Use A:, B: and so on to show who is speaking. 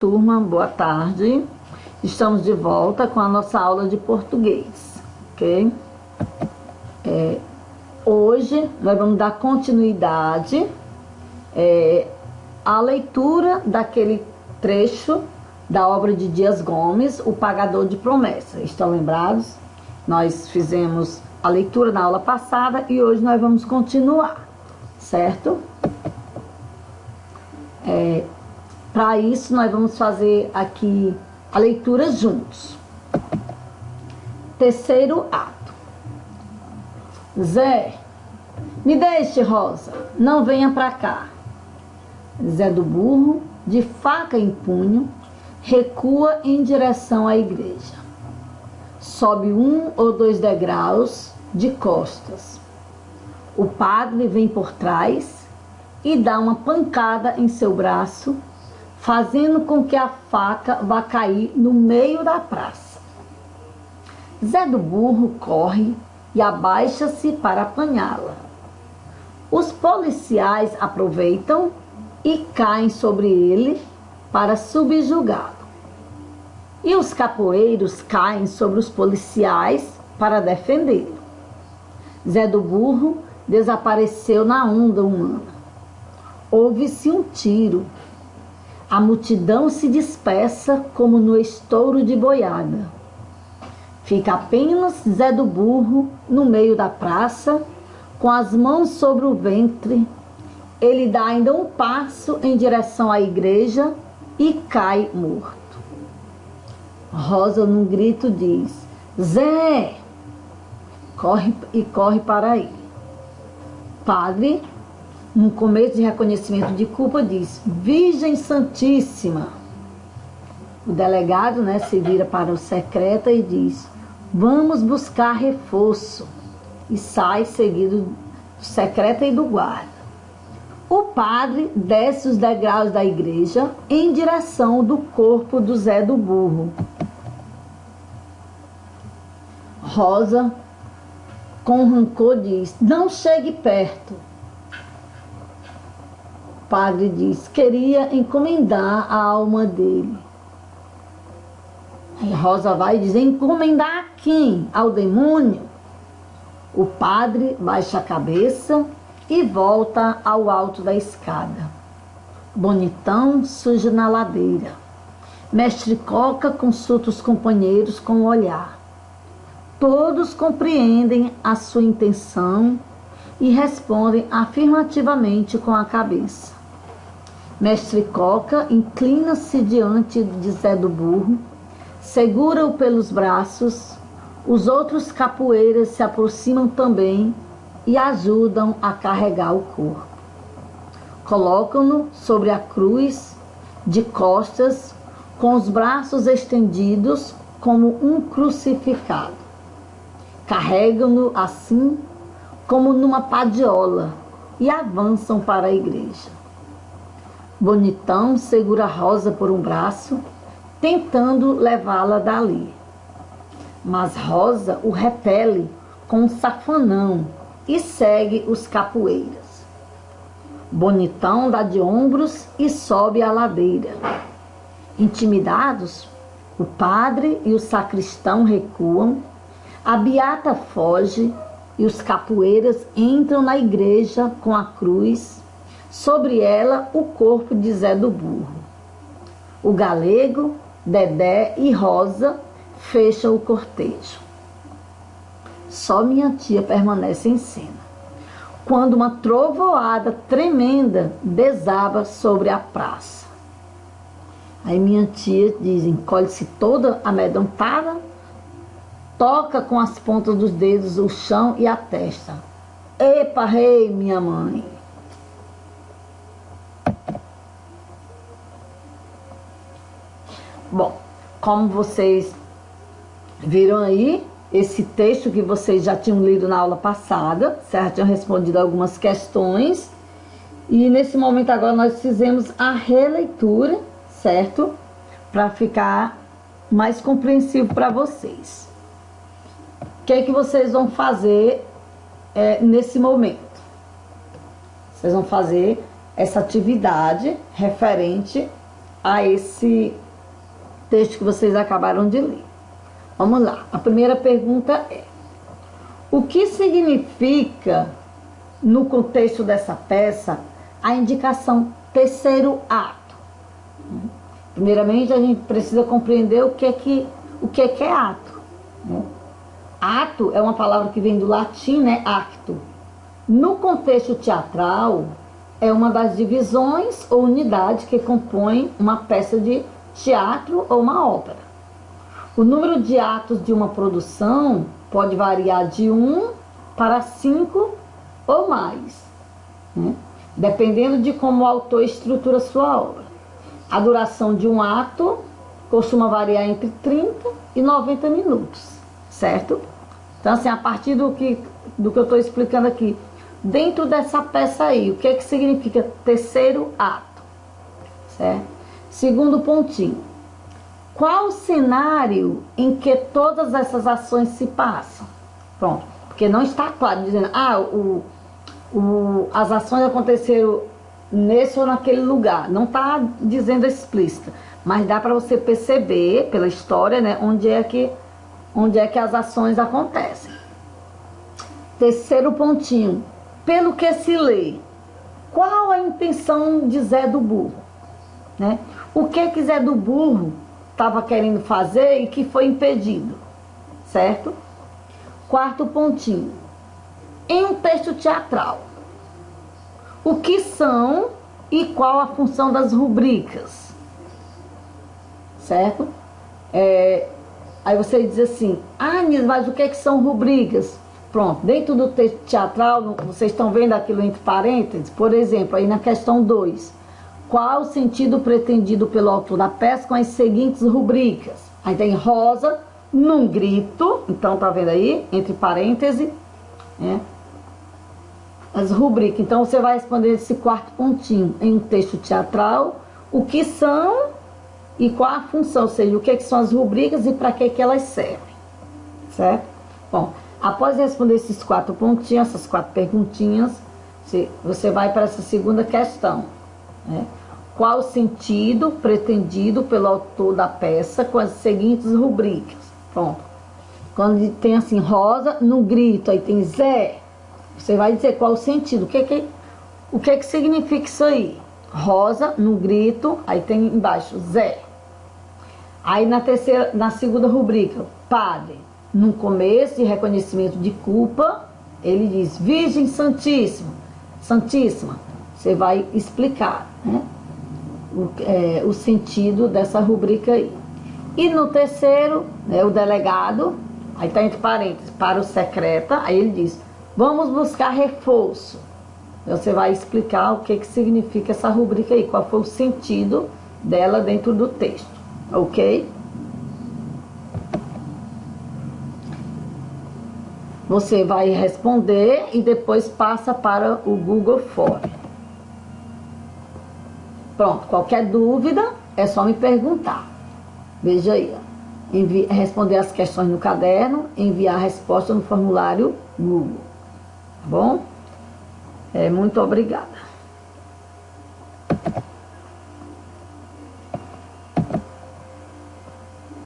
A: Turma, boa tarde. Estamos de volta com a nossa aula de português, ok? Hoje nós vamos dar continuidade à leitura daquele trecho da obra de Dias Gomes, O Pagador de Promessas. Estão lembrados? Nós fizemos a leitura na aula passada e hoje nós vamos continuar, certo? Para isso, nós vamos fazer aqui a leitura juntos. Terceiro ato. Zé, me deixe, Rosa, não venha para cá. Zé do Burro, de faca em punho, recua em direção à igreja. Sobe 1 ou 2 degraus de costas. O padre vem por trás e dá uma pancada em seu braço, fazendo com que a faca vá cair no meio da praça. Zé do Burro corre e abaixa-se para apanhá-la. Os policiais aproveitam e caem sobre ele para subjugá-lo. E os capoeiros caem sobre os policiais para defendê-lo. Zé do Burro desapareceu na onda humana. Ouve-se um tiro. A multidão se dispersa como no estouro de boiada. Fica apenas Zé do Burro no meio da praça, com as mãos sobre o ventre. Ele dá ainda um passo em direção à igreja e cai morto. Rosa, num grito, diz: Zé! Corre para ele. Padre, num começo de reconhecimento de culpa, diz: Virgem Santíssima. O delegado, se vira para o secreta e diz: Vamos buscar reforço. E sai seguido do secreta e do guarda. O padre desce os degraus da igreja em direção do corpo do Zé do Burro. Rosa, com rancor, diz: Não chegue perto. O padre diz: Queria encomendar a alma dele. Aí Rosa vai dizer: Encomendar a quem? Ao demônio? O padre baixa a cabeça e volta ao alto da escada. Bonitão surge na ladeira. Mestre Coca consulta os companheiros com o olhar. Todos compreendem a sua intenção e respondem afirmativamente com a cabeça. Mestre Coca inclina-se diante de Zé do Burro, segura-o pelos braços. Os outros capoeiras se aproximam também e ajudam a carregar o corpo. Colocam-no sobre a cruz, de costas, com os braços estendidos como um crucificado. Carregam-no assim como numa padiola e avançam para a igreja. Bonitão segura Rosa por um braço, tentando levá-la dali. Mas Rosa o repele com um safanão e segue os capoeiras. Bonitão dá de ombros e sobe a ladeira. Intimidados, o padre e o sacristão recuam, a beata foge e os capoeiras entram na igreja com a cruz, sobre ela o corpo de Zé do Burro. O galego, Dedé e Rosa fecham o cortejo. Só minha tia permanece em cena, quando uma trovoada tremenda desaba sobre a praça. Aí minha tia diz, encolhe-se toda amedrontada, toca com as pontas dos dedos o chão e a testa. Epa, rei, minha mãe! Bom, como vocês viram aí, esse texto que vocês já tinham lido na aula passada, certo? Tinham respondido algumas questões. E nesse momento agora nós fizemos a releitura, certo? Para ficar mais compreensivo para vocês. O que é que vocês vão fazer nesse momento? Vocês vão fazer essa atividade referente a esse texto que vocês acabaram de ler. Vamos lá. A primeira pergunta é: o que significa, no contexto dessa peça, a indicação terceiro ato? Primeiramente, a gente precisa compreender o que é ato. Ato é uma palavra que vem do latim, né? Acto. No contexto teatral, é uma das divisões ou unidades que compõem uma peça de teatro ou uma ópera. O número de atos de uma produção pode variar de 1 para 5 ou mais, né? Dependendo de como o autor estrutura sua obra. A duração de um ato costuma variar entre 30 e 90 minutos, certo? Então, assim, a partir do que eu estou explicando aqui, dentro dessa peça aí, o que é que significa terceiro ato, certo? Segundo pontinho: qual o cenário em que todas essas ações se passam? Pronto, porque não está claro dizendo, as ações aconteceram nesse ou naquele lugar. Não está dizendo explícita, mas dá para você perceber pela história, né, onde é que as ações acontecem. Terceiro pontinho: pelo que se lê, qual a intenção de Zé do Burro, né? O que Zé do Burro estava querendo fazer e que foi impedido, certo? Quarto pontinho: em um texto teatral, o que são e qual a função das rubricas, certo? Aí você diz assim: Nils, mas o que são rubricas? Pronto, dentro do texto teatral, vocês estão vendo aquilo entre parênteses? Por exemplo, aí na questão 2, qual o sentido pretendido pelo autor da peça com as seguintes rubricas? Aí tem Rosa num grito, então tá vendo aí, entre parênteses, né? As rubricas. Então você vai responder esse quarto pontinho. Em um texto teatral, o que são e qual a função, ou seja, o que são as rubricas e para que elas servem, certo? Bom, após responder esses 4 pontinhos, essas 4 perguntinhas, você vai para essa segunda questão, né? Qual o sentido pretendido pelo autor da peça com as seguintes rubricas? Pronto. Quando tem assim, Rosa no grito, aí tem Zé, você vai dizer qual o sentido, o que significa isso aí? Rosa no grito, aí tem embaixo Zé. Aí na segunda rubrica, Padre, no começo de reconhecimento de culpa, ele diz Virgem Santíssima, Santíssima. Você vai explicar, né, o sentido dessa rubrica aí. E no terceiro, né, o delegado, aí está entre parênteses, para o secreta, aí ele diz, vamos buscar reforço. Você vai explicar o que significa essa rubrica aí, qual foi o sentido dela dentro do texto, ok? Você vai responder e depois passa para o Google Form. Pronto, qualquer dúvida é só me perguntar. Veja aí, responder as questões no caderno, enviar a resposta no formulário Google. Tá bom? Muito obrigada.